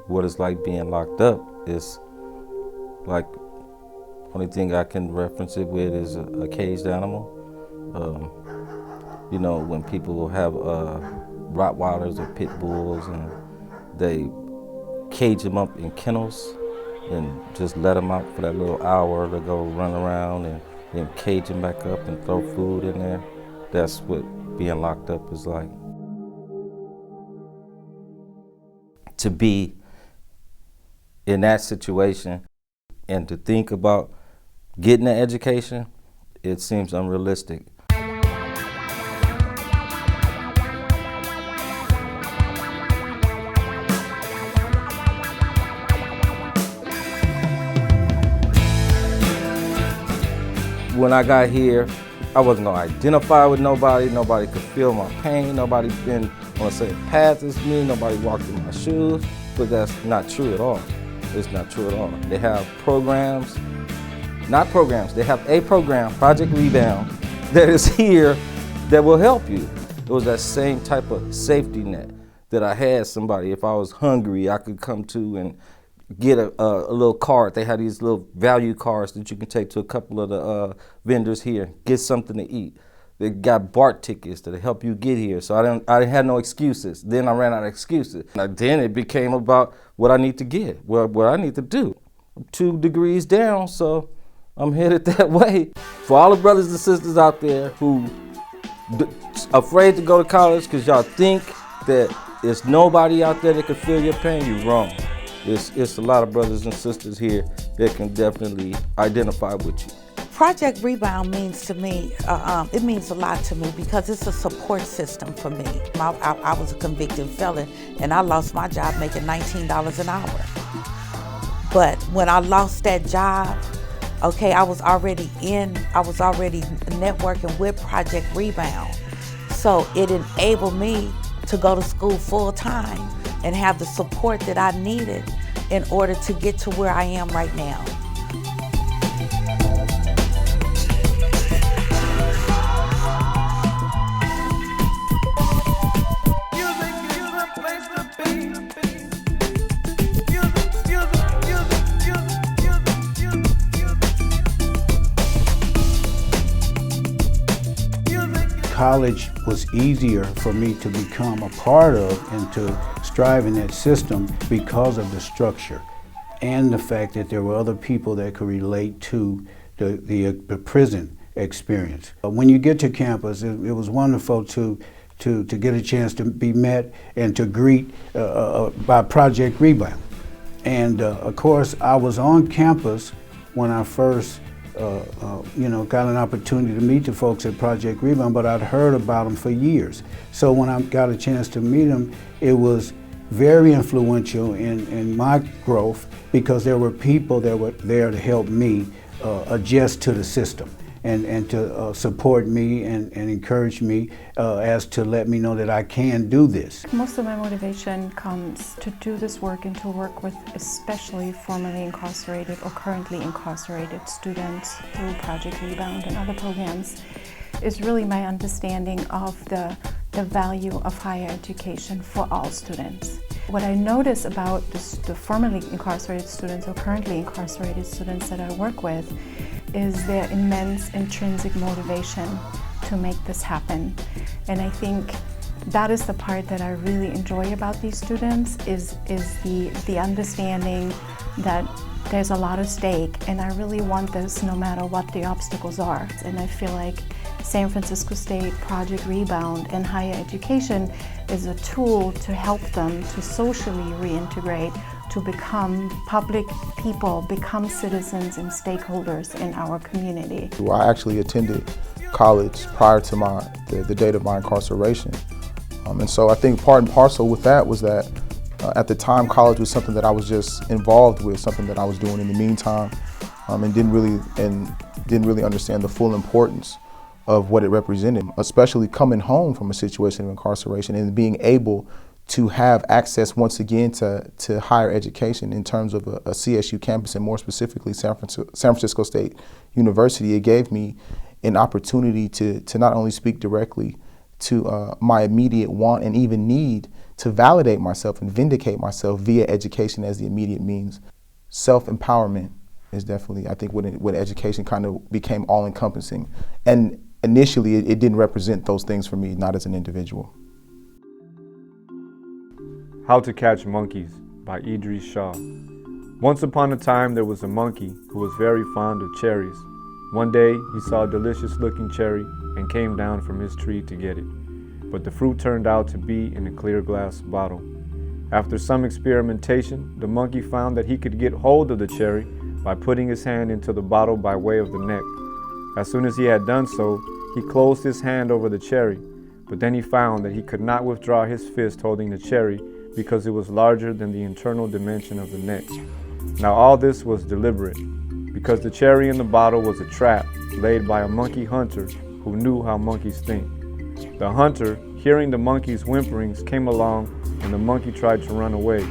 what it's like being locked up is like, only thing I can reference it with is a caged animal. You know, when people have Rottweilers or pit bulls and they cage them up in kennels and just let them out for that little hour to go run around and then cage them back up and throw food in there. That's what being locked up is like. To be in that situation and to think about getting an education, it seems unrealistic. When I got here, I wasn't gonna identify with nobody. Nobody could feel my pain. Nobody been on the same path as me. Nobody walked in my shoes. But that's not true at all. It's not true at all. They have programs, not programs. They have a program, Project Rebound, that is here that will help you. It was that same type of safety net that I had somebody. If I was hungry, I could come to and get a little card. They had these little value cards that you can take to a couple of the vendors here, get something to eat. They got BART tickets that help you get here. So I had no excuses. Then I ran out of excuses. Then it became about what I need to get, what I need to do. I'm 2 degrees down, so I'm headed that way. For all the brothers and sisters out there who afraid to go to college because y'all think that there's nobody out there that can feel your pain, you're wrong. It's a lot of brothers and sisters here that can definitely identify with you. Project Rebound means to me, it means a lot to me because it's a support system for me. I was a convicted felon and I lost my job making $19 an hour. But when I lost that job, okay, I was already networking with Project Rebound. So it enabled me to go to school full time and have the support that I needed in order to get to where I am right now. College was easier for me to become a part of and to strive in that system because of the structure and the fact that there were other people that could relate to the prison experience. When you get to campus, it was wonderful to get a chance to be met and to greet by Project Rebound. And of course, I was on campus when I first got an opportunity to meet the folks at Project Rebound, but I'd heard about them for years. So when I got a chance to meet them, it was very influential in my growth because there were people that were there to help me adjust to the system and to support me and encourage me as to let me know that I can do this. Most of my motivation comes to do this work and to work with especially formerly incarcerated or currently incarcerated students through Project Rebound and other programs is really my understanding of the value of higher education for all students. What I notice about the formerly incarcerated students or currently incarcerated students that I work with is their immense intrinsic motivation to make this happen. And I think that is the part that I really enjoy about these students is the understanding that there's a lot at stake and I really want this no matter what the obstacles are. And I feel like San Francisco State Project Rebound and higher education is a tool to help them to socially reintegrate, to become public people, become citizens and stakeholders in our community. Well, I actually attended college prior to the date of my incarceration. And so I think part and parcel with that was that at the time college was something that I was just involved with, something that I was doing in the meantime, and didn't really understand the full importance of what it represented, especially coming home from a situation of incarceration and being able to have access once again to higher education in terms of a CSU campus and more specifically San Francisco State University. It gave me an opportunity to not only speak directly to my immediate want and even need to validate myself and vindicate myself via education as the immediate means. Self-empowerment is definitely, I think, when education kind of became all-encompassing. And initially, it didn't represent those things for me, not as an individual. How to Catch Monkeys by Idris Shah. Once upon a time, there was a monkey who was very fond of cherries. One day, he saw a delicious-looking cherry and came down from his tree to get it. But the fruit turned out to be in a clear glass bottle. After some experimentation, the monkey found that he could get hold of the cherry by putting his hand into the bottle by way of the neck. As soon as he had done so, he closed his hand over the cherry, but then he found that he could not withdraw his fist holding the cherry because it was larger than the internal dimension of the neck. Now all this was deliberate, because the cherry in the bottle was a trap laid by a monkey hunter who knew how monkeys think. The hunter, hearing the monkey's whimperings, came along and the monkey tried to run away.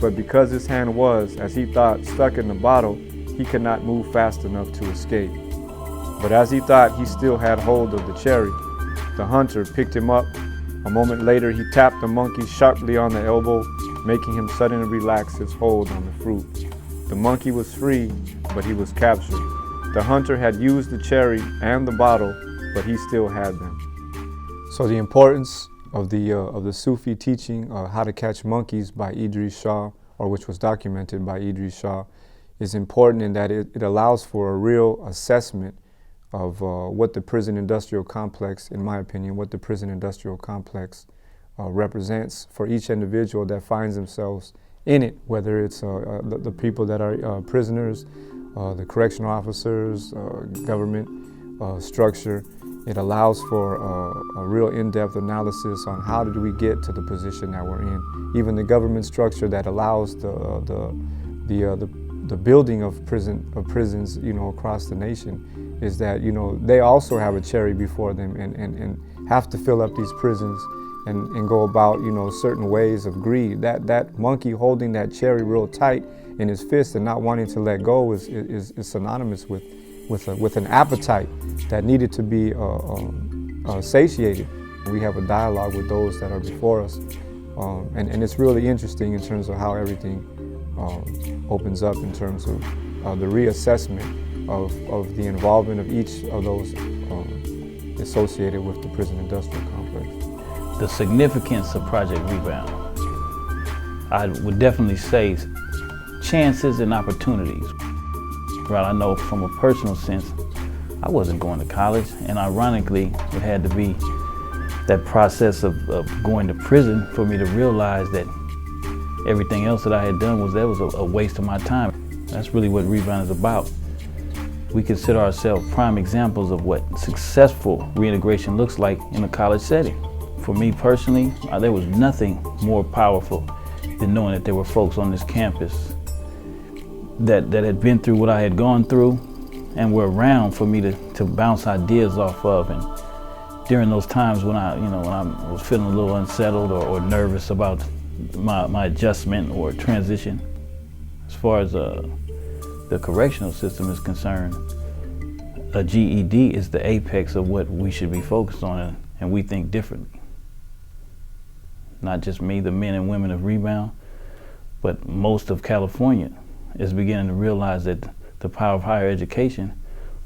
But because his hand was, as he thought, stuck in the bottle, he could not move fast enough to escape. But as he thought he still had hold of the cherry, the hunter picked him up. A moment later, he tapped the monkey sharply on the elbow, making him suddenly relax his hold on the fruit. The monkey was free, but he was captured. The hunter had used the cherry and the bottle, but he still had them. So the importance of the Sufi teaching, How to Catch Monkeys by Idris Shah, or which was documented by Idris Shah, is important in that it allows for a real assessment of what the prison industrial complex, in my opinion, what the prison industrial complex represents for each individual that finds themselves in it, whether it's the people that are prisoners, the correctional officers, government structure. It allows for a real in-depth analysis on how did we get to the position that we're in. Even the government structure that allows the building of prisons, across the nation, is that they also have a cherry before them and have to fill up these prisons and go about certain ways of greed. That monkey holding that cherry real tight in his fist and not wanting to let go is synonymous with an appetite that needed to be satiated. We have a dialogue with those that are before us, and it's really interesting in terms of how everything opens up in terms of the reassessment of the involvement of each of those associated with the prison industrial complex. The significance of Project Rebound, I would definitely say chances and opportunities. Right, I know from a personal sense, I wasn't going to college, and ironically, it had to be that process of going to prison for me to realize that everything else that I had done was a waste of my time. That's really what Rebound is about. We consider ourselves prime examples of what successful reintegration looks like in a college setting. For me personally, there was nothing more powerful than knowing that there were folks on this campus that had been through what I had gone through and were around for me to bounce ideas off of. And during those times when I was feeling a little unsettled or nervous about my adjustment or transition, as far as the correctional system is concerned, a GED is the apex of what we should be focused on, and we think differently. Not just me, the men and women of Rebound, but most of California is beginning to realize that the power of higher education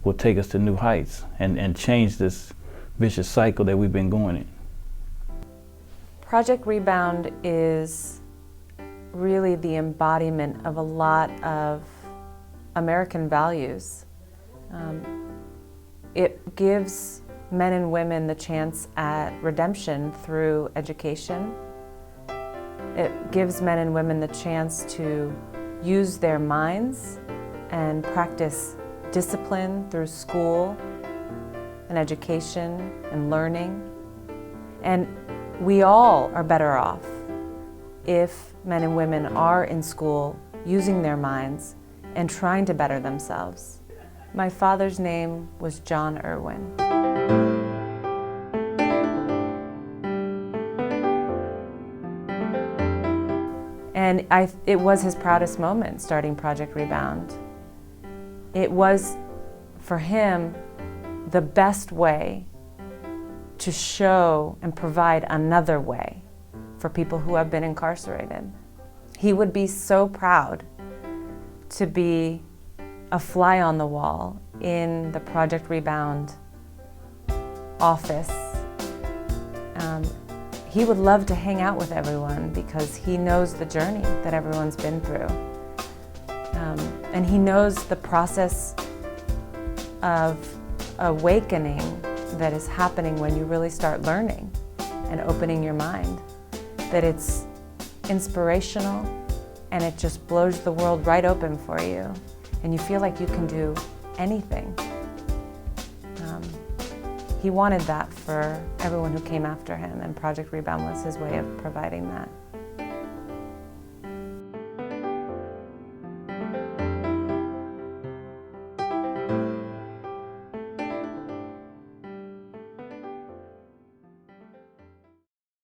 will take us to new heights and change this vicious cycle that we've been going in. Project Rebound is really the embodiment of a lot of American values. It gives men and women the chance at redemption through education. It gives men and women the chance to use their minds and practice discipline through school and education and learning. And we all are better off if men and women are in school using their minds and trying to better themselves. My father's name was John Irwin. And it was his proudest moment starting Project Rebound. It was, for him, the best way to show and provide another way for people who have been incarcerated. He would be so proud to be a fly on the wall in the Project Rebound office. He would love to hang out with everyone because he knows the journey that everyone's been through. And he knows the process of awakening that is happening when you really start learning and opening your mind. That it's inspirational and it just blows the world right open for you. And you feel like you can do anything. He wanted that for everyone who came after him, and Project Rebound was his way of providing that.